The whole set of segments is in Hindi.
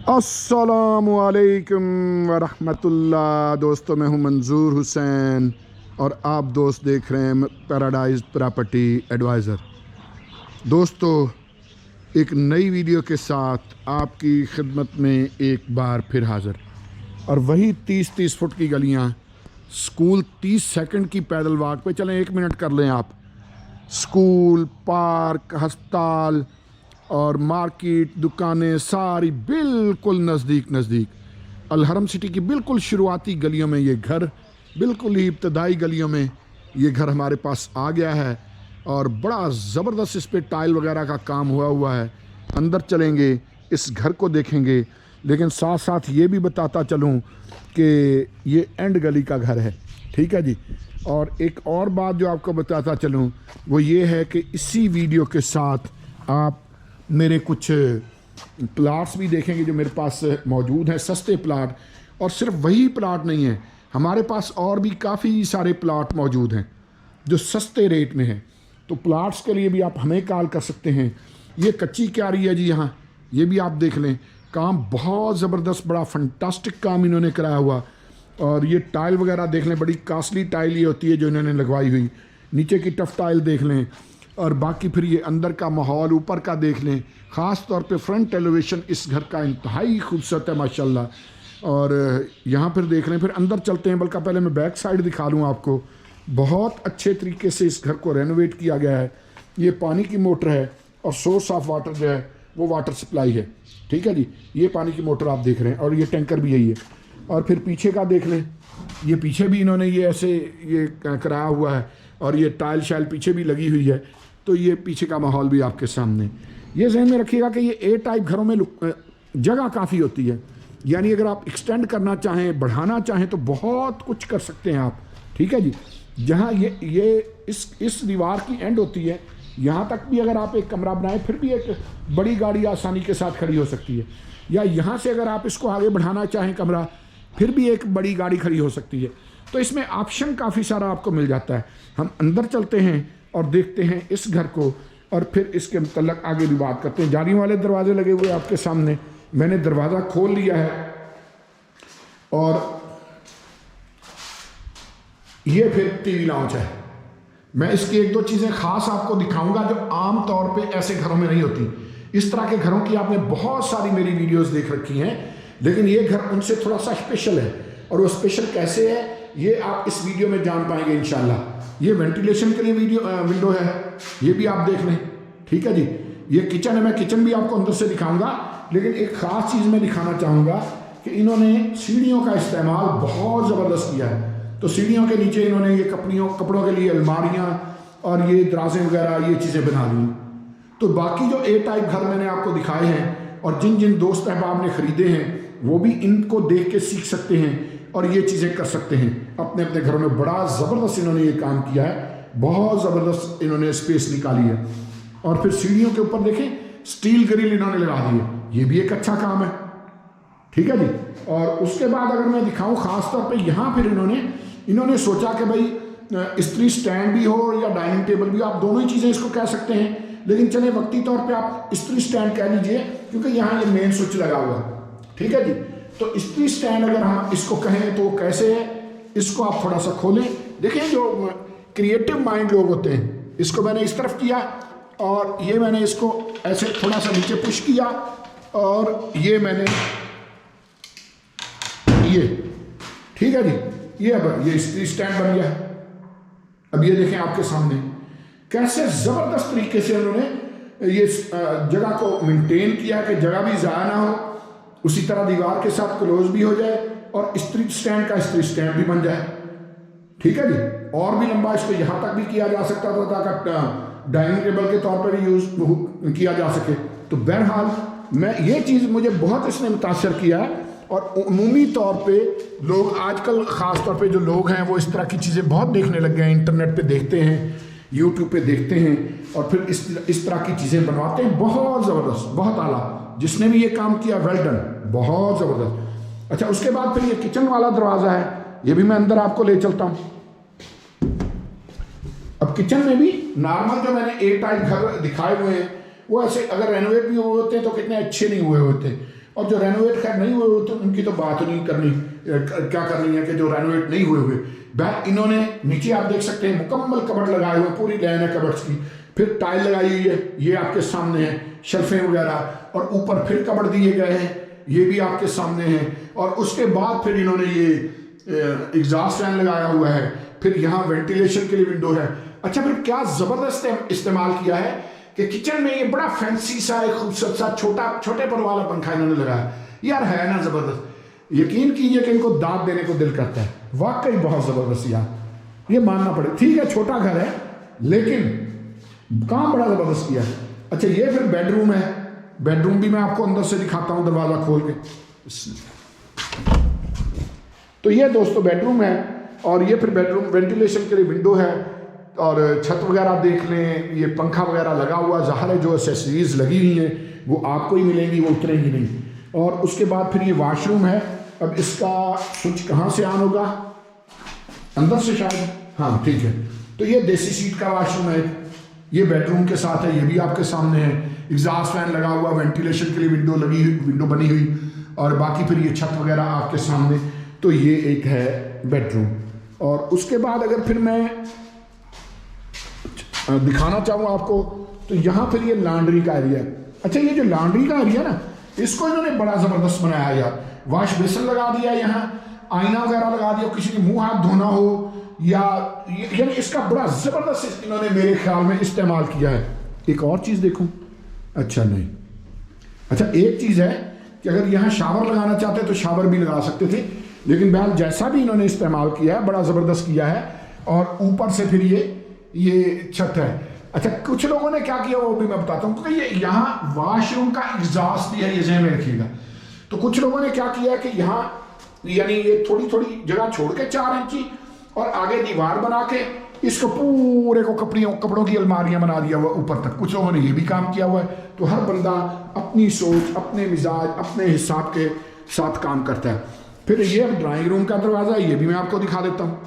अस्सलामुअलैकुम वरहमतुल्लाह। दोस्तों, मैं हूं मंजूर हुसैन और आप दोस्त देख रहे हैं पैराडाइज प्रॉपर्टी एडवाइज़र। दोस्तों, एक नई वीडियो के साथ आपकी खिदमत में एक बार फिर हाज़िर। और वही 30-30 फुट की गलियां, स्कूल 30 सेकंड की पैदल वाक पे, चलें 1 मिनट कर लें आप। स्कूल, पार्क, अस्पताल और मार्केट, दुकानें सारी बिल्कुल नज़दीक। अलहरम सिटी की बिल्कुल शुरुआती गलियों में ये घर, बिल्कुल ही इब्तदाई गलियों में ये घर हमारे पास आ गया है और बड़ा ज़बरदस्त इस पर टाइल वगैरह का काम हुआ है। अंदर चलेंगे, इस घर को देखेंगे, लेकिन साथ साथ ये भी बताता चलूँ कि ये एंड गली का घर है। ठीक है जी। और एक और बात जो आपको बताता चलूँ वो ये है कि इसी वीडियो के साथ आप मेरे कुछ प्लाट्स भी देखेंगे जो मेरे पास मौजूद हैं, सस्ते प्लाट। और सिर्फ वही प्लाट नहीं है, हमारे पास और भी काफ़ी सारे प्लाट मौजूद हैं जो सस्ते रेट में हैं। तो प्लाट्स के लिए भी आप हमें कॉल कर सकते हैं। ये कच्ची क्यारी है जी, यहाँ ये भी आप देख लें। काम बहुत ज़बरदस्त, बड़ा फंटास्टिक काम इन्होंने कराया हुआ। और ये टाइल वगैरह देख लें, बड़ी कास्टली टाइल ये होती है जो इन्होंने लगवाई हुई। नीचे की टफ टाइल देख लें, और बाकी फिर ये अंदर का माहौल ऊपर का देख लें। ख़ास तौर पे फ्रंट एलिवेशन इस घर का इंतहाई खूबसूरत है माशाल्लाह। और यहाँ फिर देख रहे हैं, फिर अंदर चलते हैं। बल्कि पहले मैं बैक साइड दिखा लूँ आपको। बहुत अच्छे तरीके से इस घर को रेनोवेट किया गया है। ये पानी की मोटर है और सोर्स ऑफ वाटर जो है वो वाटर सप्लाई है। ठीक है जी, ये पानी की मोटर आप देख रहे हैं और ये टैंकर भी यही है। और फिर पीछे का देख लें, ये पीछे भी इन्होंने ये ऐसे ये कराया हुआ है और ये टाइल शाइल पीछे भी लगी हुई है। तो ये पीछे का माहौल भी आपके सामने। ये ज़हन में रखिएगा कि ये ए टाइप घरों में जगह काफ़ी होती है, यानी अगर आप एक्सटेंड करना चाहें, बढ़ाना चाहें तो बहुत कुछ कर सकते हैं आप। ठीक है जी। जहाँ ये इस दीवार की एंड होती है, यहाँ तक भी अगर आप एक कमरा बनाएं फिर भी एक बड़ी गाड़ी आसानी के साथ खड़ी हो सकती है। या यहाँ से अगर आप इसको आगे बढ़ाना चाहें कमरा, फिर भी एक बड़ी गाड़ी खड़ी हो सकती है। तो इसमें ऑप्शन काफ़ी सारा आपको मिल जाता है। हम अंदर चलते हैं और देखते हैं इस घर को, और फिर इसके मतलब आगे भी बात करते हैं। जालियों वाले दरवाजे लगे हुए आपके सामने, मैंने दरवाज़ा खोल लिया है। और ये फिर टीवी लाउंज है। मैं इसकी 1-2 चीज़ें ख़ास आपको दिखाऊंगा जो आम तौर पे ऐसे घरों में नहीं होती। इस तरह के घरों की आपने बहुत सारी मेरी वीडियोस देख रखी हैं, लेकिन ये घर उनसे थोड़ा सा स्पेशल है। और वो स्पेशल कैसे है ये आप इस वीडियो में जान पाएंगे इंशाल्लाह। ये वेंटिलेशन के लिए विंडो है, ये भी आप देख लें। ठीक है जी। ये किचन है, मैं किचन भी आपको अंदर से दिखाऊंगा, लेकिन एक ख़ास चीज़ मैं दिखाना चाहूँगा कि इन्होंने सीढ़ियों का इस्तेमाल बहुत ज़बरदस्त किया है। तो सीढ़ियों के नीचे इन्होंने ये कपड़ों के लिए अलमारियाँ और ये दराजें वगैरह ये चीज़ें बना ली। तो बाकी जो ए टाइप घर मैंने आपको दिखाए हैं और जिन जिन दोस्त अहबाब ने ख़रीदे हैं वो भी इनको देख के सीख सकते हैं और ये चीज़ें कर सकते हैं अपने अपने घरों में। बड़ा ज़बरदस्त इन्होंने ये काम किया है, बहुत ज़बरदस्त इन्होंने स्पेस निकाली है। और फिर सीढ़ियों के ऊपर देखें, स्टील ग्रिल इन्होंने लगा दी है, ये भी एक अच्छा काम है। ठीक है जी। और उसके बाद अगर मैं दिखाऊं ख़ास तौर पे यहाँ फिर इन्होंने सोचा कि भाई स्त्री स्टैंड भी हो या डाइनिंग टेबल भी, आप दोनों ही चीज़ें इसको कह सकते हैं, लेकिन चले वक्ती तौर पे आप स्त्री स्टैंड कह लीजिए क्योंकि यहाँ ये मेन स्विच लगा हुआ है। ठीक है जी। तो स्त्री स्टैंड अगर हम इसको कहें तो कैसे है, इसको आप थोड़ा सा खोलें। देखें, जो क्रिएटिव माइंड लोग होते हैं, इसको मैंने इस तरफ किया और ये मैंने इसको ऐसे थोड़ा सा नीचे पुश किया और ये मैंने ये, ठीक है जी, ये स्त्री स्टैंड बन गया। अब ये देखें आपके सामने कैसे ज़बरदस्त तरीके से उन्होंने ये जगह को मेंटेन किया कि जगह भी ज़ाया ना हो, उसी तरह दीवार के साथ क्लोज भी हो जाए और स्त्री स्टैंड का स्त्री स्टैंड भी बन जाए। ठीक है जी। और भी लंबा इसको यहाँ तक भी किया जा सकता था ताकि डाइनिंग टेबल के तौर पर भी यूज़ किया जा सके। तो बहरहाल मैं ये चीज़ मुझे बहुत इसने मुतासर किया है। और उमूमी तौर पे लोग आजकल ख़ास तौर पे जो लोग हैं वो इस तरह की चीज़ें बहुत देखने लग गए हैं, इंटरनेट पे देखते हैं, यूट्यूब पे देखते हैं और फिर इस तरह की चीज़ें बनवाते हैं। बहुत ज़बरदस्त, बहुत आला, जिसने भी ये काम किया वेल डन, बहुत ज़बरदस्त। अच्छा, उसके बाद फिर ये किचन वाला दरवाज़ा है, ये भी मैं अंदर आपको ले चलता हूँ। अब किचन में भी नॉर्मल जो मैंने ए टाइप घर दिखाए हुए हैं वो ऐसे अगर रेनोवेट भी हुए होते हैं तो कितने अच्छे नहीं हुए होते। और जो रेनोवेट खैर नहीं हुए तो उनकी तो बात नहीं करनी, क्या करनी है कि जो रेनोवेट नहीं हुए बैक इन्होंने नीचे आप देख सकते हैं मुकम्मल कबर्ड लगाए हुए, पूरी लाइन है कबर्ड्स की, फिर टाइल लगाई हुई है, ये आपके सामने है, शेल्फें वगैरह, और ऊपर फिर कबर्ड दिए गए हैं, ये भी आपके सामने हैं। और उसके बाद फिर इन्होंने ये एग्जॉस्ट फैन लगाया हुआ है, फिर यहाँ वेंटिलेशन के लिए विंडो है। अच्छा, फिर क्या ज़बरदस्त इस्तेमाल किया है कि किचन में ये बड़ा फैंसी सा एक खूबसूरत सा छोटे पर वाला पंखा इन्होंने लगाया। यार है ना ज़बरदस्त, यकीन कीजिए कि इनको दाद देने को दिल करता है, वाकई बहुत ज़बरदस्त यार, ये मानना पड़े। ठीक है छोटा घर है लेकिन काम बड़ा ज़बरदस्त किया है। अच्छा, ये फिर बेडरूम है, बेडरूम भी मैं आपको अंदर से दिखाता हूँ दरवाज़ा खोल के। तो ये दोस्तों बेडरूम है, और ये फिर बेडरूम वेंटिलेशन के लिए विंडो है, और छत वगैरह देख लें, ये पंखा वगैरह लगा हुआ, ज़ाहिर है जो एसेसरीज लगी हुई हैं वो आपको ही मिलेंगी, वो उतरेंगी नहीं। और उसके बाद फिर ये वाशरूम है। अब इसका स्विच कहाँ से ऑन होगा, अंदर से शायद, हाँ ठीक है। तो ये देसी सीट का वाशरूम है, ये बेडरूम के साथ है, ये भी आपके सामने है, एग्जॉस्ट फैन लगा हुआ, वेंटिलेशन के लिए विंडो बनी हुई, और बाकी फिर ये छत वगैरह आपके सामने। तो ये एक है बेडरूम। और उसके बाद अगर फिर मैं दिखाना चाहूँ आपको, तो यहाँ फिर ये लॉन्ड्री का एरिया है। अच्छा, ये जो लॉन्ड्री का एरिया ना, इसको इन्होंने बड़ा ज़बरदस्त बनाया यार, वॉश बेसिन लगा दिया, यहाँ आईना वगैरह लगा दिया, किसी के मुंह हाथ धोना हो या यानी इसका बड़ा ज़बरदस्त इन्होंने मेरे ख्याल में इस्तेमाल किया है। एक और चीज़ देखूं, अच्छा नहीं, अच्छा एक चीज़ है कि अगर यहाँ शावर लगाना चाहते तो शावर भी लगा सकते थे, लेकिन बहरहाल जैसा भी इन्होंने इस्तेमाल किया है बड़ा ज़बरदस्त किया है। और ऊपर से फिर ये छत है। अच्छा, कुछ लोगों ने क्या किया वो भी मैं बताता हूँ, क्योंकि ये यहाँ वॉशरूम का एग्जॉस्ट भी है, ये ज़हन में रखिएगा। तो कुछ लोगों ने क्या किया कि यहाँ यानी ये थोड़ी थोड़ी जगह छोड़ के 4 इंची और आगे दीवार बना के इसको पूरे को कपड़ों की अलमारियां बना दिया हुआ ऊपर तक। कुछ लोगों ने ये भी काम किया हुआ है। तो हर बंदा अपनी सोच, अपने मिजाज, अपने हिसाब के साथ काम करता है। फिर ये ड्राइंग रूम का दरवाज़ा है, ये भी मैं आपको दिखा देता हूँ।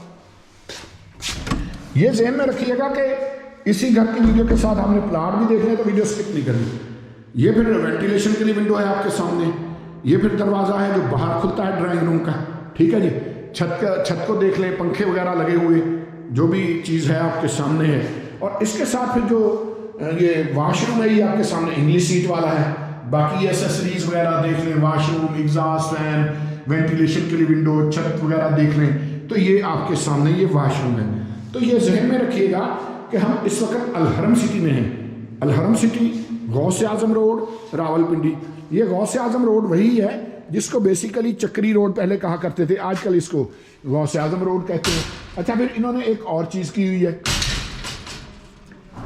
ये ज़हन में रखिएगा कि इसी घर की वीडियो के साथ हमने प्लाट भी देखने तो वीडियो स्किप नहीं करनी। ये फिर वेंटिलेशन के लिए विंडो है आपके सामने। ये फिर दरवाज़ा है जो बाहर खुलता है ड्राइंग रूम का, ठीक है जी। छत को देख लें, पंखे वगैरह लगे हुए, जो भी चीज़ है आपके सामने है। और इसके साथ फिर जो ये वॉशरूम है ये आपके सामने इंग्लिश सीट वाला है। बाकी एसेसरीज वगैरह देख लें, वॉशरूम, एग्जॉस्ट फैन, वेंटिलेशन के लिए विंडो, छत वगैरह देख लें, तो ये आपके सामने ये वॉशरूम है। तो ये जहन में रखिएगा कि हम इस वक्त अलहरम सिटी में हैं। अलहरम सिटी, गौसे आजम रोड, रावलपिंडी। ये गौसे आजम रोड वही है जिसको बेसिकली चक्री रोड पहले कहा करते थे, आजकल इसको गौसे आजम रोड कहते हैं। अच्छा, फिर इन्होंने एक और चीज़ की हुई है।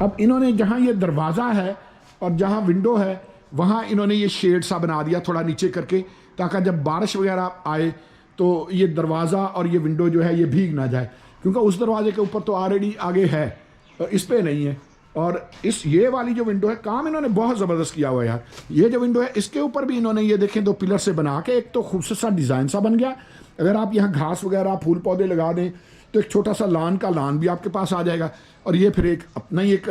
अब इन्होंने जहाँ ये दरवाज़ा है और जहाँ विंडो है वहाँ इन्होंने ये शेड सा बना दिया थोड़ा नीचे करके, ताकि जब बारिश वगैरह आए तो ये दरवाज़ा और ये विंडो जो है ये भीग ना जाए, क्योंकि उस दरवाजे के ऊपर तो ऑलरेडी आगे है, इस पे नहीं है। और ये वाली जो विंडो है, काम इन्होंने बहुत ज़बरदस्त किया हुआ है यार। ये जो विंडो है इसके ऊपर भी इन्होंने ये देखें 2 पिलर से बना के एक तो खूबसूरत सा डिज़ाइन सा बन गया। अगर आप यहाँ घास वगैरह फूल पौधे लगा दें तो एक छोटा सा लान भी आपके पास आ जाएगा। और ये फिर एक अपना ही एक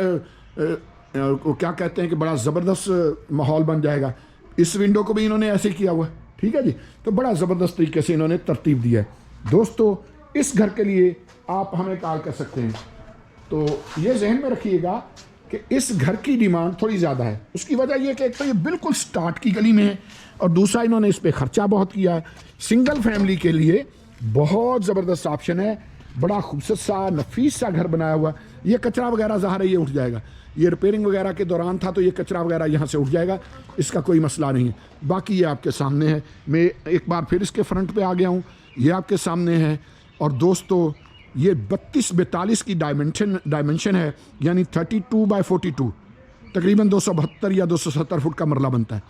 क्या कहते हैं कि बड़ा ज़बरदस्त माहौल बन जाएगा। इस विंडो को भी इन्होंने ऐसे किया हुआ है, ठीक है जी। तो बड़ा ज़बरदस्त तरीके से इन्होंने तरतीब दिया है। दोस्तों, इस घर के लिए आप हमें कॉल कर सकते हैं। तो ये जहन में रखिएगा कि इस घर की डिमांड थोड़ी ज़्यादा है। उसकी वजह यह कि एक तो ये बिल्कुल स्टार्ट की गली में है, और दूसरा इन्होंने इस पर ख़र्चा बहुत किया है। सिंगल फैमिली के लिए बहुत ज़बरदस्त ऑप्शन है, बड़ा खूबसूरत सा नफीस सा घर बनाया हुआ। ये कचरा वगैरह ज़ाहिर है ये उठ जाएगा, ये रिपेयरिंग वगैरह के दौरान था तो ये कचरा वगैरह यहाँ से उठ जाएगा, इसका कोई मसला नहीं है। बाकी ये आपके सामने है। मैं एक बार फिर इसके फ्रंट पे आ गया हूँ, ये आपके सामने है। और दोस्तों, ये 32-42 की डायमेंशन है, यानी 32x42, तकरीबन 272 या 270 फुट का मरला बनता है।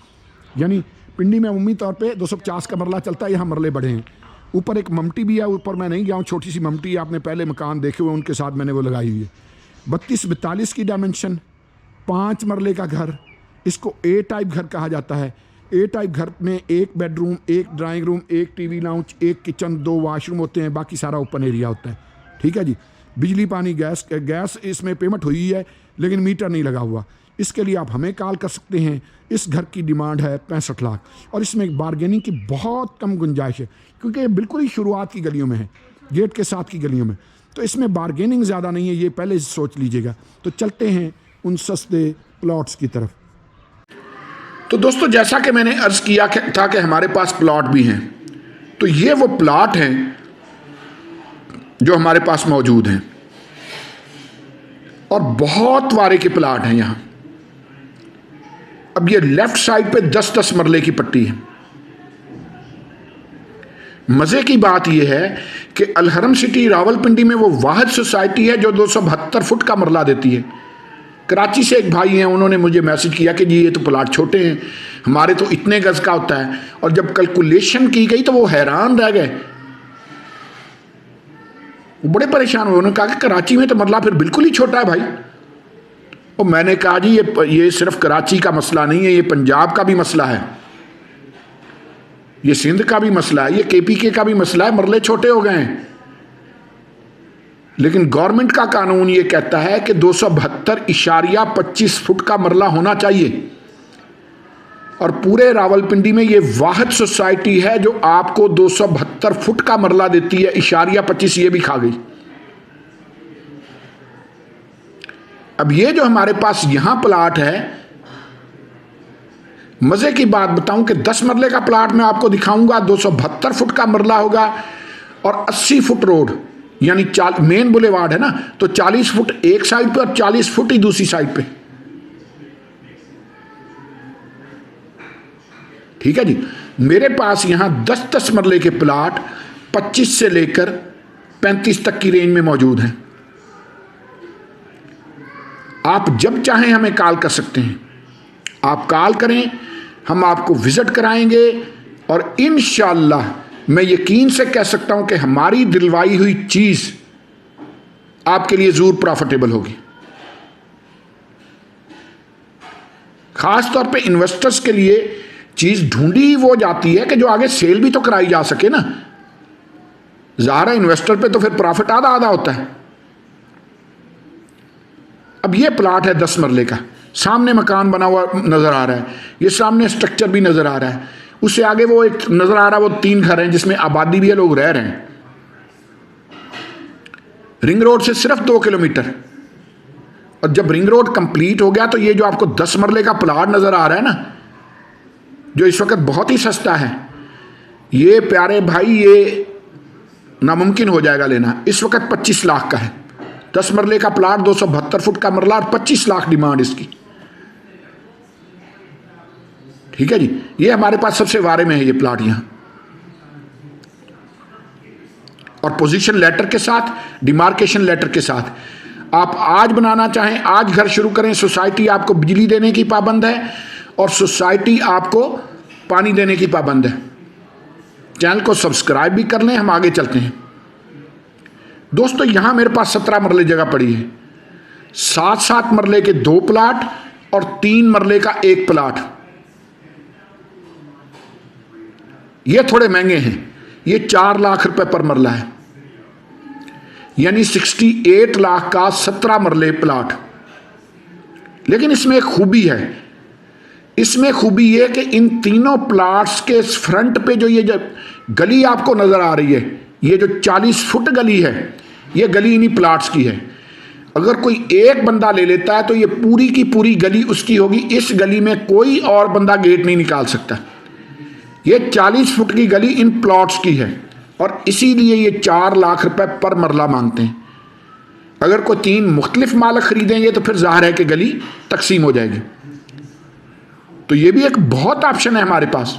यानी पिंडी में उम्मीद तौर पे 250 का मरला चलता है, यहाँ मरले बड़े हैं। ऊपर एक ममटी भी है, ऊपर मैं नहीं गया हूँ, छोटी सी ममटी, आपने पहले मकान देखे हुए उनके साथ मैंने वो लगाई हुई है। 32-42 की डायमेंशन, 5 मरले का घर, इसको ए टाइप घर कहा जाता है। ए टाइप घर में 1 bedroom, 1 drawing room, 1 TV lounge, 1 kitchen, 2 washroom होते हैं, बाकी सारा ओपन एरिया होता है, ठीक है जी। बिजली पानी गैस इसमें पेमेंट हुई है लेकिन मीटर नहीं लगा हुआ। इसके लिए आप हमें कॉल कर सकते हैं। इस घर की डिमांड है 65 लाख और इसमें बारगेनिंग की बहुत कम गुंजाइश है, क्योंकि ये बिल्कुल ही शुरुआत की गलियों में है, गेट के साथ की गलियों में, तो इसमें बारगेनिंग ज़्यादा नहीं है, ये पहले सोच लीजिएगा। तो चलते हैं उन सस्ते प्लॉट्स की तरफ। तो दोस्तों, जैसा कि मैंने अर्ज़ किया था कि हमारे पास प्लॉट भी हैं, तो ये वो प्लॉट हैं जो हमारे पास मौजूद हैं और बहुत वारे के प्लॉट हैं यहाँ। अब ये लेफ्ट साइड पे 10-10 मरले की पट्टी है। मज़े की बात यह है कि अलहरम सिटी रावलपिंडी में वो वाहिद सोसाइटी है जो 272 फुट का मरला देती है। कराची से एक भाई हैं, उन्होंने मुझे मैसेज किया कि जी ये तो प्लाट छोटे हैं, हमारे तो इतने गज का होता है, और जब कैलकुलेशन की गई तो वो हैरान रह गए, बड़े परेशान हुए। उन्होंने कहा कि कराची में तो मरला फिर बिल्कुल ही छोटा है भाई। और मैंने कहा जी ये सिर्फ कराची का मसला नहीं है, ये पंजाब का भी मसला है, ये सिंध का भी मसला है, ये KPK का भी मसला है, मरले छोटे हो गए हैं। लेकिन गवर्नमेंट का कानून ये कहता है कि 272.25 फुट का मरला होना चाहिए, और पूरे रावलपिंडी में ये वाहिद सोसाइटी है जो आपको 272 फुट का मरला देती है, 25 ये भी खा गई। अब ये जो हमारे पास यहां प्लाट है, मजे की बात बताऊं कि 10 मरले का प्लाट मैं आपको दिखाऊंगा, 272 फुट का मरला होगा और 80 फुट रोड, यानी मेन बुलेवार्ड है ना, तो 40 फुट एक साइड पे और 40 फुट ही दूसरी साइड पे। ठीक है जी। मेरे पास यहां 10-10 मरले के प्लाट 25 से लेकर 35 तक की रेंज में मौजूद हैं। आप जब चाहें हमें कॉल कर सकते हैं, आप कॉल करें, हम आपको विजिट कराएंगे, और इंशाअल्लाह मैं यकीन से कह सकता हूं कि हमारी दिलवाई हुई चीज आपके लिए जरूर प्रॉफिटेबल होगी। खास तौर पे इन्वेस्टर्स के लिए चीज ढूंढी वो जाती है कि जो आगे सेल भी तो कराई जा सके ना। ज़ाहिर है इन्वेस्टर पे तो फिर प्रॉफिट आधा आधा होता है। अब ये प्लाट है 10 मरले का, सामने मकान बना हुआ नजर आ रहा है, ये सामने स्ट्रक्चर भी नजर आ रहा है, उससे आगे वो एक नजर आ रहा है, वो 3 घर हैं जिसमें आबादी भी है, लोग रह रहे हैं। रिंग रोड से सिर्फ 2 किलोमीटर, और जब रिंग रोड कंप्लीट हो गया तो ये जो आपको 10 मरले का प्लाट नजर आ रहा है ना, जो इस वक्त बहुत ही सस्ता है, ये प्यारे भाई ये नामुमकिन हो जाएगा लेना। इस वक्त 25 लाख का है, 10 मरले का प्लाट, 272 फुट का मरला और 25 लाख डिमांड इसकी। ठीक है जी। ये हमारे पास सबसे वारे में है ये प्लाट यहां, और पोजीशन लेटर के साथ, डिमार्केशन लेटर के साथ। आप आज बनाना चाहें आज घर शुरू करें। सोसाइटी आपको बिजली देने की पाबंद है और सोसाइटी आपको पानी देने की पाबंद है। चैनल को सब्सक्राइब भी कर लें, हम आगे चलते हैं। दोस्तों, यहां मेरे पास 17 मरले जगह पड़ी है, 7-7 मरले के 2 प्लाट और 3 मरले का 1 प्लाट। ये थोड़े महंगे हैं, ये 4 लाख रुपए पर मरला है, यानी 68 लाख का 17 मरले प्लाट। लेकिन इसमें एक खूबी है, इसमें खूबी ये कि इन तीनों प्लाट्स के फ्रंट पे जो ये गली आपको नजर आ रही है, ये जो 40 फुट गली है, ये गली इन्हीं प्लाट्स की है। अगर कोई एक बंदा ले लेता है तो ये पूरी की पूरी गली उसकी होगी। इस गली में कोई और बंदा गेट नहीं निकाल सकता। ये 40 फुट की गली इन प्लॉट्स की है, और इसीलिए ये 4 लाख रुपए पर मरला मांगते हैं। अगर कोई 3 मुख्तलिफ मालिक खरीदेंगे तो फिर जाहिर है कि गली तकसीम हो जाएगी। तो ये भी एक बहुत ऑप्शन है हमारे पास,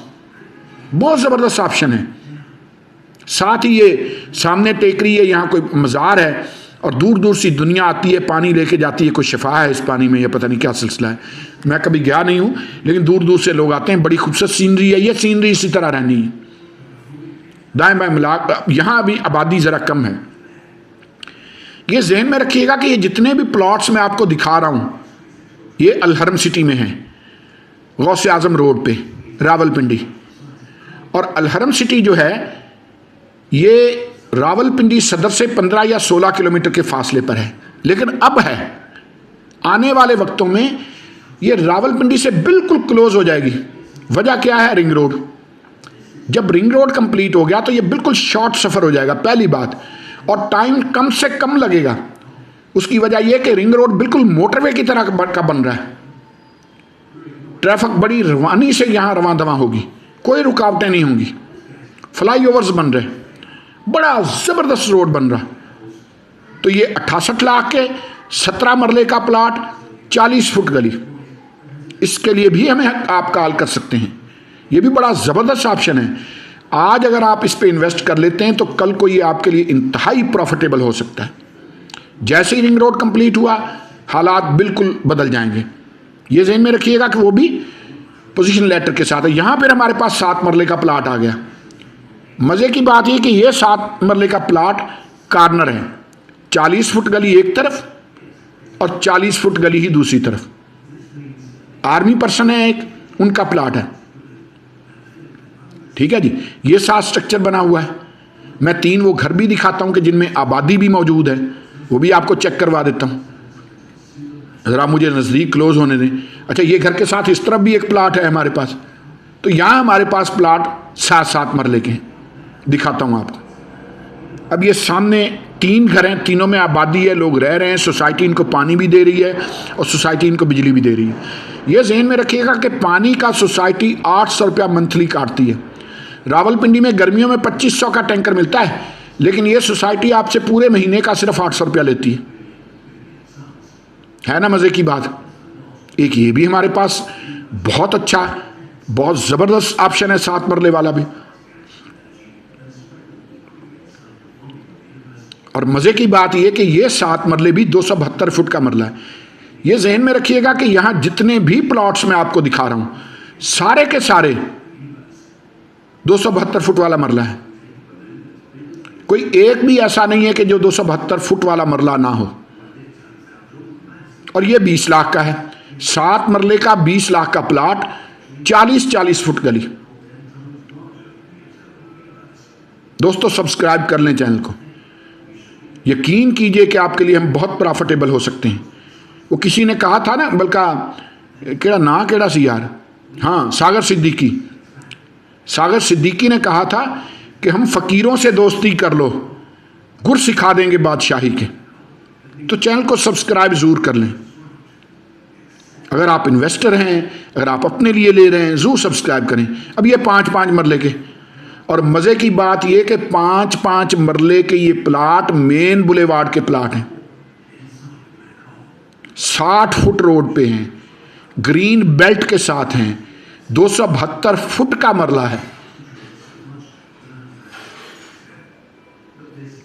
बहुत ज़बरदस्त ऑप्शन है। साथ ही ये सामने टेकरी है, यहाँ कोई मज़ार है, और दूर दूर से दुनिया आती है, पानी लेके जाती है। कोई शिफा है इस पानी में, ये पता नहीं क्या सिलसिला है, मैं कभी गया नहीं हूँ, लेकिन दूर दूर से लोग आते हैं। बड़ी खूबसूरत सीनरी है, ये सीनरी इसी तरह रहनी है। दाएं बाएं मिला, यहाँ अभी आबादी ज़रा कम है। ये जहन में रखिएगा कि ये जितने भी प्लॉट्स मैं आपको दिखा रहा हूँ, ये अलहरम सिटी में हैं, गौसे आज़म रोड पे रावलपिंडी। और अलहरम सिटी जो है ये रावलपिंडी सदर से 15 या 16 किलोमीटर के फासले पर है। लेकिन अब है, आने वाले वक्तों में ये रावलपिंडी से बिल्कुल क्लोज हो जाएगी। वजह क्या है? Ring road. जब रिंग रोड कंप्लीट हो गया तो ये बिल्कुल शॉर्ट सफ़र हो जाएगा, पहली बात, और टाइम कम से कम लगेगा। उसकी वजह यह कि रिंग रोड बिल्कुल मोटरवे की तरह का बन रहा है। ट्रैफिक बड़ी रवानी से यहाँ रवां दवां होगी, कोई रुकावटें नहीं होंगी। फ्लाईओवर्स बन रहे, बड़ा ज़बरदस्त रोड बन रहा। तो ये 68 लाख के 17 मरले का प्लाट, 40 फुट गली, इसके लिए भी हमें आप कॉल कर सकते हैं। ये भी बड़ा ज़बरदस्त ऑप्शन है। आज अगर आप इस पे इन्वेस्ट कर लेते हैं तो कल को ये आपके लिए इंतहाई प्रॉफिटेबल हो सकता है। जैसे ही रिंग रोड कंप्लीट हुआ, हालात बिल्कुल बदल जाएंगे। ये ज़हन में रखिएगा कि वो भी पोजीशन लेटर के साथ है। यहाँ पर हमारे पास 7 मरले का प्लाट आ गया। मज़े की बात यह कि ये 7 मरले का प्लाट कार्नर है, 40 फुट गली एक तरफ और 40 फुट गली ही दूसरी तरफ। आर्मी पर्सन है एक, उनका प्लाट है। ठीक है जी। ये 7 स्ट्रक्चर बना हुआ है। मैं 3 वो घर भी दिखाता हूं कि जिनमें आबादी भी मौजूद है, वो भी आपको चेक करवा देता हूं। ज़रा मुझे नज़दीक क्लोज होने दें। अच्छा, ये घर के साथ इस तरफ भी एक प्लाट है हमारे पास। तो यहाँ हमारे पास प्लाट 7-7 मरले के हैं, दिखाता हूँ आपको। अब ये सामने 3 घर हैं, तीनों में आबादी है, लोग रह रहे हैं। सोसाइटी इनको पानी भी दे रही है और सोसाइटी इनको बिजली भी दे रही है। ये ज़हन में रखिएगा कि पानी का सोसाइटी 800 रुपया मंथली काटती है। रावलपिंडी में गर्मियों में 2500 का टैंकर मिलता है, लेकिन ये सोसाइटी आपसे पूरे महीने का सिर्फ 800 रुपया लेती है ना मज़े की बात। एक ये भी हमारे पास बहुत अच्छा, बहुत ज़बरदस्त ऑप्शन है 7 मरले वाला भी। और मज़े की बात यह कि ये 7 मरले भी 272 फुट का मरला है। ये जहन में रखिएगा कि यहां जितने भी प्लॉट्स मैं आपको दिखा रहा हूं, सारे के सारे 272 फुट वाला मरला है। कोई एक भी ऐसा नहीं है कि जो 272 फुट वाला मरला ना हो। और ये 20 लाख का है, 7 मरले का 20 लाख का प्लाट, 40-40 फुट गली। दोस्तों, सब्सक्राइब कर लें चैनल को। यकीन कीजिए कि आपके लिए हम बहुत प्रॉफिटेबल हो सकते हैं। वो किसी ने कहा था ना, बल्कि केड़ा ना केड़ा सी यार, हाँ, सागर सिद्दीकी ने कहा था कि हम फ़कीरों से दोस्ती कर लो, गुर सिखा देंगे बादशाही के। तो चैनल को सब्सक्राइब ज़रूर कर लें। अगर आप इन्वेस्टर हैं, अगर आप अपने लिए ले रहे हैं, ज़रूर सब्सक्राइब करें। अब ये 5-5 मरले के, और मज़े की बात यह कि 5-5 मरले के ये प्लाट मेन बुलेवार्ड के प्लाट हैं, 60 फुट रोड पे हैं, ग्रीन बेल्ट के साथ हैं, 272 फुट का मरला है।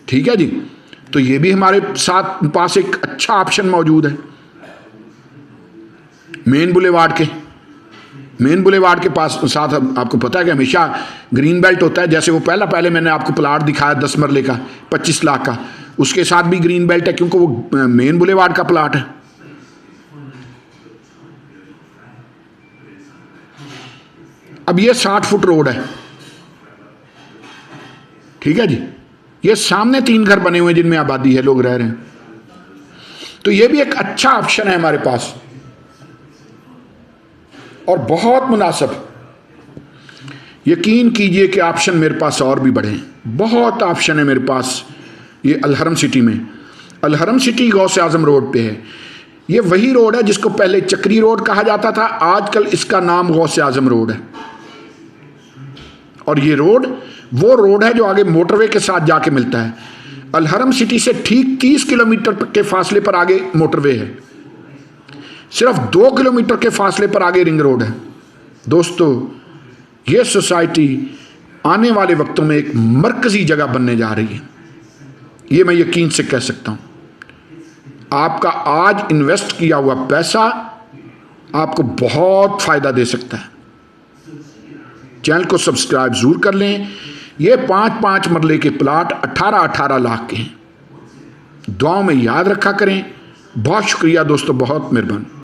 ठीक है जी। तो ये भी हमारे साथ पास एक अच्छा ऑप्शन मौजूद है मेन बुलेवार्ड के पास साथ। आपको पता है कि हमेशा ग्रीन बेल्ट होता है। जैसे वो पहले मैंने आपको प्लाट दिखाया 10 मरले का 25 लाख का, उसके साथ भी ग्रीन बेल्ट है, क्योंकि वो मेन बुलेवार्ड का प्लाट है। अब ये 60 फुट रोड है। ठीक है जी। ये सामने 3 घर बने हुए हैं जिनमें आबादी है, लोग रह रहे हैं। तो ये भी एक अच्छा ऑप्शन है हमारे पास और बहुत मुनासिब। यकीन कीजिए कि ऑप्शन मेरे पास और भी बढ़े हैं, बहुत ऑप्शन है मेरे पास। ये अलहरम सिटी में, अलहरम सिटी गौसे आजम रोड पे है। ये वही रोड है जिसको पहले चक्री रोड कहा जाता था, आजकल इसका नाम गौसे आजम रोड है। और ये रोड वो रोड है जो आगे मोटरवे के साथ जाके मिलता है। अलहरम सिटी से ठीक 30 किलोमीटर के फासले पर आगे मोटरवे है, सिर्फ 2 किलोमीटर के फासले पर आगे रिंग रोड है। दोस्तों, ये सोसाइटी आने वाले वक्तों में एक मरकजी जगह बनने जा रही है, ये मैं यकीन से कह सकता हूं। आपका आज इन्वेस्ट किया हुआ पैसा आपको बहुत फायदा दे सकता है। चैनल को सब्सक्राइब जरूर कर लें। ये 5-5 मरले के प्लाट 18-18 लाख के हैं। दुआओं में याद रखा करें। बहुत शुक्रिया दोस्तों, बहुत मेहरबानी।